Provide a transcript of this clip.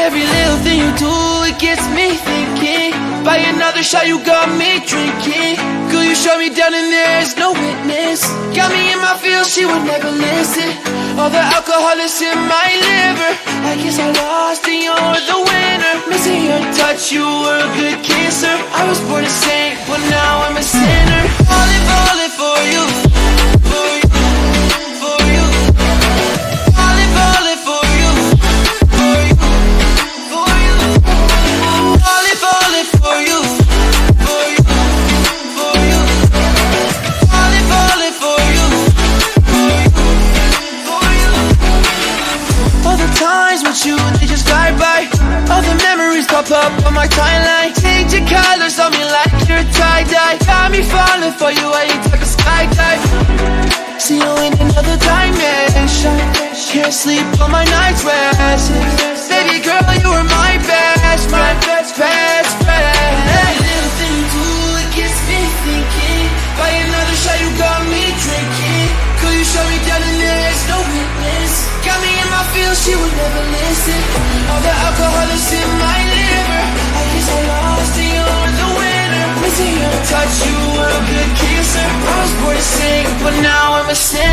Every little thing you do, it gets me thinking. By another shot, you got me drinking. Girl, you shut me down and there's no witness. Got me in my feels, she would never listen. All the alcohol is in my liver. I guess I lost and you're the winner. Missing your touch, you were a good kisser. I was born a saint, but now I'm a sinner. Falling for you, for you, for you. Falling for you, for you, for you. Falling for you, for you, for you. Falling for you, for you, for you. All the times with you, they just glide by. All the memories pop up on my timeline. Change your colors on me like you're tie-dye. Got me falling for you, I ain't like a skydive. See you in another dimension. Can't sleep on my night's rest. Baby girl, you were my best friend, best friend. Every little thing you do, it gets me thinking. By another shot, you got me drinking. Girl, you shut me down and there's no witness. Got me in my feels, she would never listen. All the alcohol is in my liver. I guess I lost and you're the winner. Missing your touch, you were a good kisser. I was born to sing, but now I'm a sinner.